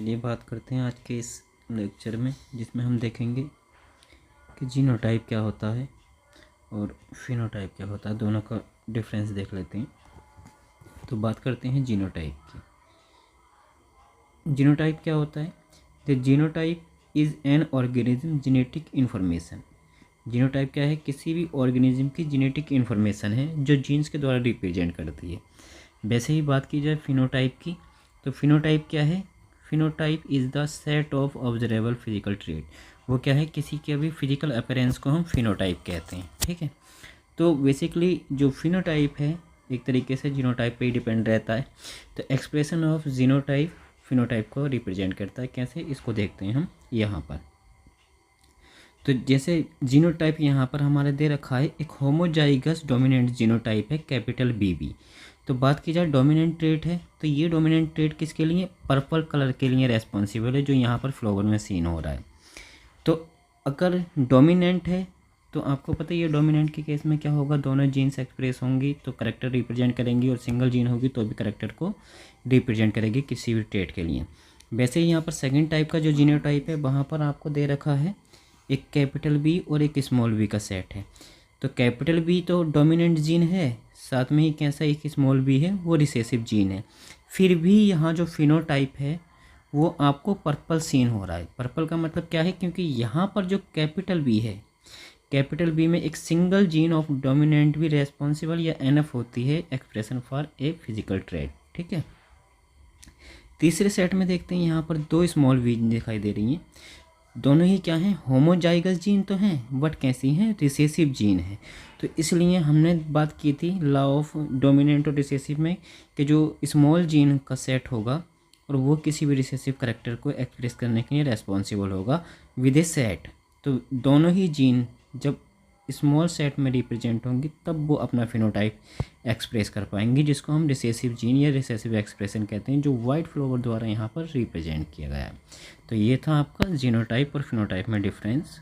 चलिए बात करते हैं आज के इस लेक्चर में, जिसमें हम देखेंगे कि जीनोटाइप क्या होता है और फिनोटाइप क्या होता है। दोनों का डिफरेंस देख लेते हैं। तो बात करते हैं जीनोटाइप की। जीनोटाइप क्या होता है? The genotype is an organism genetic information. Genotype क्या है? किसी भी ऑर्गेनिज्म की जेनेटिक इन्फॉर्मेशन है जो जीन्स के द्वारा रिप्रेजेंट करती है। वैसे ही बात की जाए फिनोटाइप की, तो फिनोटाइप क्या है? Phenotype is the set of observable physical trait. वो क्या है? किसी के भी फिजिकल अपीयरेंस को हम फिनोटाइप कहते हैं। ठीक है, तो बेसिकली जो फिनोटाइप है एक तरीके से जीनोटाइप पे ही डिपेंड रहता है। तो एक्सप्रेशन ऑफ जीनोटाइप फिनोटाइप को रिप्रेजेंट करता है। कैसे, इसको देखते हैं हम यहाँ पर। तो जैसे जीनोटाइप यहाँ पर हमारे दे रखा है, एक होमोजाइगस डोमिनेंट जीनोटाइप है कैपिटल BB। तो बात की जाए डोमिनेंट ट्रेट है, तो ये डोमिनेंट ट्रेट किसके लिए? पर्पल कलर के लिए रेस्पॉन्सिबल है, जो यहाँ पर फ्लावर में सीन हो रहा है। तो अगर डोमिनेंट है तो आपको पता है ये डोमिनेंट के केस में क्या होगा, दोनों जीन्स एक्सप्रेस होंगी तो करेक्टर रिप्रेजेंट करेंगी, और सिंगल जीन होगी तो भी करेक्टर को रिप्रेजेंट करेगी किसी भी ट्रेट के लिए। वैसे ही यहाँ पर सेकेंड टाइप का जो जीनोटाइप है, वहाँ पर आपको दे रखा है एक कैपिटल B और एक स्मॉल b का सेट है। तो कैपिटल B तो डोमिनेंट जीन है, साथ में ही कैसा एक स्मॉल b है, वो रिसेसिव जीन है। फिर भी यहाँ जो फिनोटाइप है वो आपको पर्पल सीन हो रहा है। पर्पल का मतलब क्या है? क्योंकि यहाँ पर जो कैपिटल B है, कैपिटल B में एक सिंगल जीन ऑफ डोमिनेंट भी रेस्पॉन्सिबल या एनफ होती है expression for a physical trait. ठीक है, तीसरे सेट में देखते हैं, यहाँ पर दो स्मॉल b दिखाई दे रही हैं। दोनों ही क्या हैं? होमोजाइगस जीन तो हैं, बट कैसी हैं? रिसेसिव जीन है। तो इसलिए हमने बात की थी लॉ ऑफ डोमिनेंट और रिसेसिव में कि जो स्मॉल जीन का सेट होगा और वो किसी भी रिसेसिव करेक्टर को एक्सप्रेस करने के लिए रेस्पॉन्सिबल होगा विद ए सेट। तो दोनों ही जीन जब स्मॉल सेट में रिप्रेजेंट होंगी तब वो अपना फिनोटाइप एक्सप्रेस कर पाएंगी, जिसको हम रिसेसिव जीन या रिसेसिव एक्सप्रेशन कहते हैं, जो वाइट फ्लावर द्वारा यहाँ पर रिप्रेजेंट किया गया है। तो ये था आपका जीनोटाइप और फिनोटाइप में डिफरेंस।